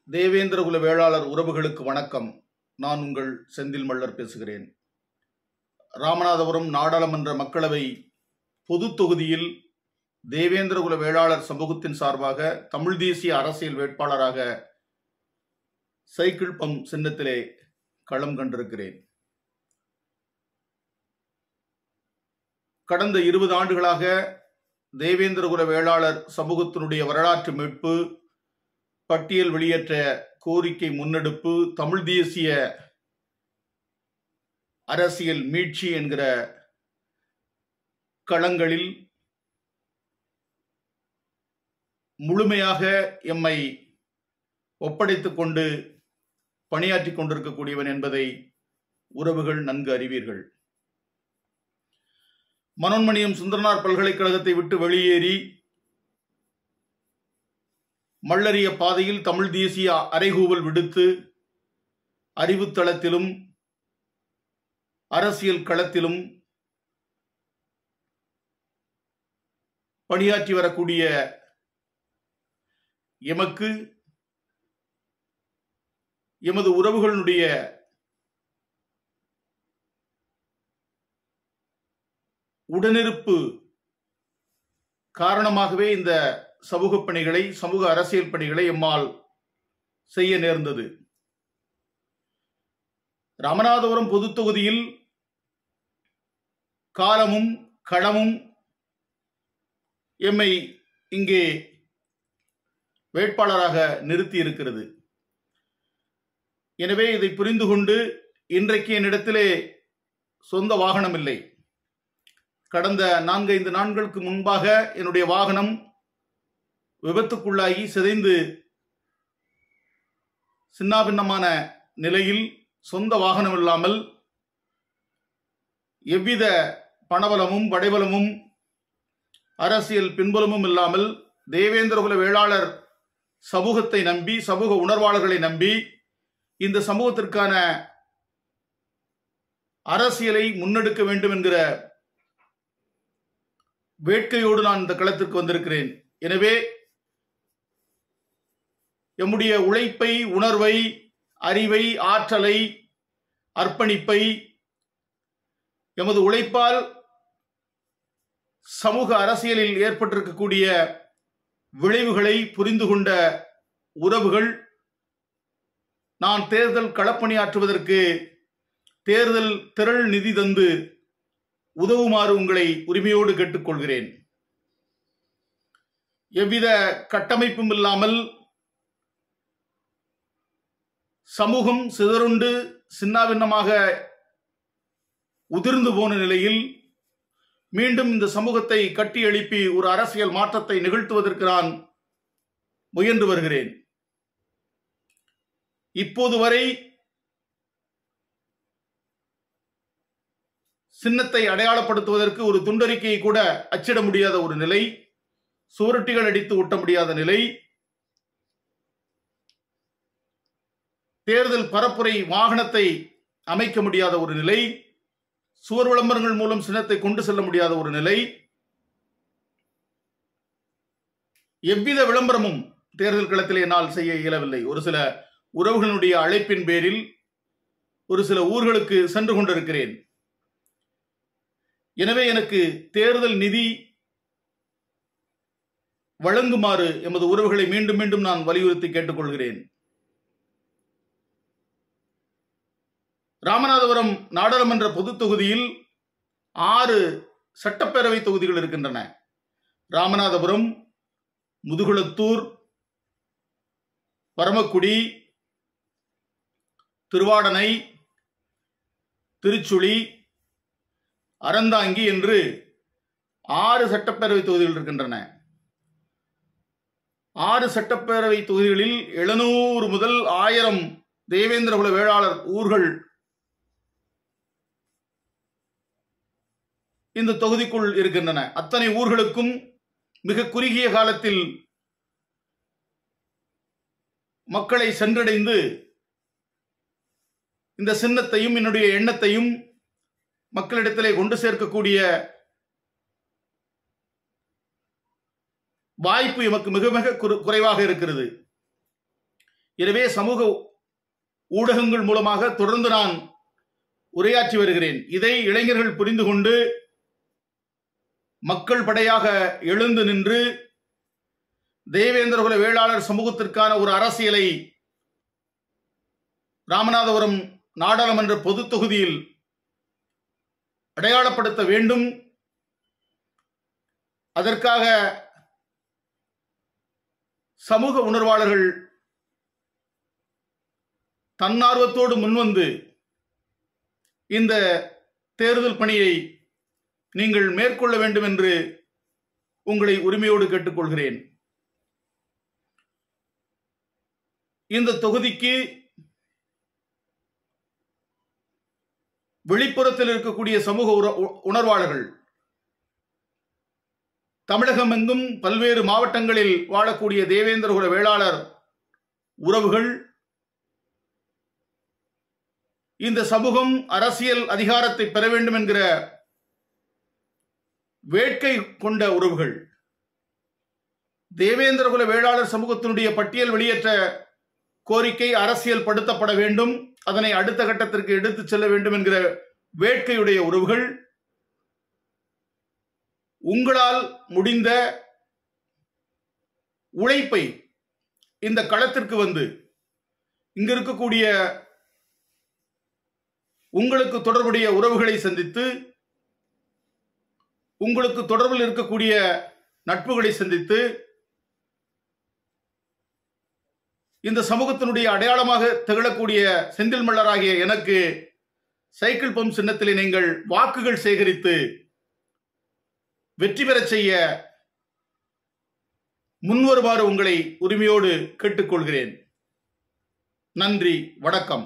தேவேந்திரகுல வேளாளர் உறவுகளுக்கு வணக்கம். நான் உங்கள் செந்தில் மல்லர் பேசுகிறேன். ராமநாதபுரம் நாடாளுமன்ற மக்களவை பொது தொகுதியில் தேவேந்திரகுல வேளாளர் சமூகத்தின் சார்பாக தமிழ் தேசிய அரசியல் வேட்பாளராக சைக்கிள் பம்ப் சின்னத்திலே களம் கண்டிருக்கிறேன். கடந்த 20 ஆண்டுகளாக தேவேந்திரகுல வேளாளர் சமூகத்தினுடைய வரலாற்று மீட்பு, பட்டியல் வெளியேற்ற கோரிக்கை முன்னெடுப்பு, தமிழ் தேசிய அரசியல் மீட்சி என்கிற களங்களில் முழுமையாக எம்மை ஒப்படைத்துக் கொண்டு பணியாற்றிக் கொண்டிருக்கக்கூடியவன் என்பதை உறவுகள் நன்கு அறிவீர்கள். மனோன்மணியம் சுந்தரனார் பல்கலைக்கழகத்தை விட்டு வெளியேறி மல்லரிய பாதையில் தமிழ் தேசிய அறைகூவல் விடுத்து அறிவுத்தளத்திலும் அரசியல் களத்திலும் பணியாற்றி வரக்கூடிய எமக்கு எமது உறவுகளுடைய உடனிருப்பு காரணமாகவே இந்த சமூக பணிகளை, சமூக அரசியல் பணிகளை எம்மால் செய்ய நேர்ந்தது. ராமநாதபுரம் பொது தொகுதியில் காலமும் களமும் எம்மை இங்கே வேட்பாளராக நிறுத்தி இருக்கிறது. எனவே இதை புரிந்து கொண்டு இன்றைக்கு என்னிடத்திலே சொந்த வாகனம் இல்லை. கடந்த 4-5 நாட்களுக்கு முன்பாக என்னுடைய வாகனம் விபத்துக்குள்ளாகி சிதைந்து சின்னாபின்னமான நிலையில் சொந்த வாகனம் இல்லாமல் எவ்வித பணபலமும் படைபலமும் அரசியல் பின்புலமும் இல்லாமல் தேவேந்திரகுல வேளாளர் சமூகத்தை நம்பி, சமூக உணர்வாளர்களை நம்பி இந்த சமூகத்திற்கான அரசியலை முன்னெடுக்க வேண்டும் என்கிற வேட்கையோடு நான் இந்த களத்திற்கு வந்திருக்கிறேன். எனவே எம்முடைய உழைப்பை, உணர்வை, அறிவை, ஆற்றலை, அர்ப்பணிப்பை, எமது உழைப்பால் சமூக அரசியலில் ஏற்பட்டிருக்கக்கூடிய விளைவுகளை புரிந்து கொண்ட உறவுகள் நான் தேர்தல் களப்பணியாற்றுவதற்கு தேர்தல் திரள் நிதி தந்து உதவுமாறு உங்களை உரிமையோடு கேட்டுக்கொள்கிறேன். எவ்வித கட்டமைப்பும் இல்லாமல் சமூகம் சிதறுண்டு சின்னாபின்னமாக உதிர்ந்து போன நிலையில் மீண்டும் இந்த சமூகத்தை கட்டி எழுப்பி ஒரு அரசியல் மாற்றத்தை நிகழ்த்துவதற்கு நான் முயன்று வருகிறேன். இப்போது வரை சின்னத்தை அடையாளப்படுத்துவதற்கு ஒரு துண்டறிக்கையை கூட அச்சிட முடியாத ஒரு நிலை, சுவரொட்டிகள் அடித்து ஒட்ட முடியாத நிலை, தேர்தல் பரப்புரை வாகனத்தை அமைக்க முடியாத ஒரு நிலை, சுவர் விளம்பரங்கள் மூலம் சின்னத்தை கொண்டு செல்ல முடியாத ஒரு நிலை, எவ்வித விளம்பரமும் தேர்தல் களத்தில் என்னால் செய்ய இயலவில்லை. ஒரு சில உறவுகளுடைய அழைப்பின் பேரில் ஒரு சில ஊர்களுக்கு சென்று கொண்டிருக்கிறேன். எனவே எனக்கு தேர்தல் நிதி வழங்குமாறு எமது உறவுகளை மீண்டும் மீண்டும் நான் வலியுறுத்தி கேட்டுக்கொள்கிறேன். ராமநாதபுரம் நாடாளுமன்ற பொது தொகுதியில் 6 சட்டப்பேரவை தொகுதிகள் இருக்கின்றன. ராமநாதபுரம், முதுகுளத்தூர், பரமக்குடி, திருவாடனை, திருச்சுழி, அறந்தாங்கி என்று 6 சட்டப்பேரவை தொகுதிகள் இருக்கின்றன. 6 சட்டப்பேரவை தொகுதிகளில் 700 முதல் 1000 தேவேந்திரகுல வேளாளர் ஊர்கள் இந்த தொகுதிக்குள் இருக்கின்றன. அத்தனை ஊர்களுக்கும் மிக குறுகிய காலத்தில் மக்களை சென்றடைந்து இந்த சின்னத்தையும் என்னுடைய எண்ணத்தையும் மக்களிடத்திலே கொண்டு சேர்க்கக்கூடிய வாய்ப்பு எமக்கு மிக மிக குறைவாக இருக்கிறது. எனவே சமூக ஊடகங்கள் மூலமாக தொடர்ந்து நான் உரையாற்றி வருகிறேன். இதை இளைஞர்கள் புரிந்து கொண்டு மக்கள் படையாக எழுந்து நின்று தேவேந்திரகுல வேளாளர் சமூகத்திற்கான ஒரு அரசியலை ராமநாதபுரம் நாடாளுமன்ற பொது தொகுதியில் அடையாளப்படுத்த வேண்டும். அதற்காக சமூக உணர்வாளர்கள் தன்னார்வத்தோடு முன்வந்து இந்த தேர்தல் பணியை நீங்கள் மேற்கொள்ள வேண்டும் என்று உங்களை உரிமையோடு கேட்டுக்கொள்கிறேன். இந்த தொகுதிக்கு வெளிப்புறத்தில் இருக்கக்கூடிய சமூக உணர்வாளர்கள் தமிழகம் எங்கும் பல்வேறு மாவட்டங்களில் வாழக்கூடிய தேவேந்திரகுல வேளாளர் உறவுகள் இந்த சமூகம் அரசியல் அதிகாரத்தை பெற வேண்டும் என்கிற வேட்கை கொண்ட உறவுகள் தேவேந்திரகுல வேளாளர் சமூகத்தினுடைய பட்டியல் வெளியேற்ற கோரிக்கை அரசியல் படுத்தப்பட வேண்டும், அதனை அடுத்த கட்டத்திற்கு எடுத்துச் செல்ல வேண்டும் என்கிற வேட்கையுடைய உறவுகள் உங்களால் முடிந்த உழைப்பை இந்த களத்திற்கு வந்து இங்க இருக்கக்கூடிய உங்களுக்கு தொடர்புடைய உறவுகளை சந்தித்து உங்களுக்கு தொடர்பில் இருக்கக்கூடிய நட்புகளை சந்தித்து இந்த சமூகத்தினுடைய அடையாளமாக திகழக்கூடிய செந்தில் மல்லராகிய எனக்கு சைக்கிள் பம்ப் சின்னத்திலே நீங்கள் வாக்குகள் சேகரித்து வெற்றி பெறச் செய்ய முன்வருமாறு உங்களை உரிமையோடு கேட்டுக்கொள்கிறேன். நன்றி, வணக்கம்.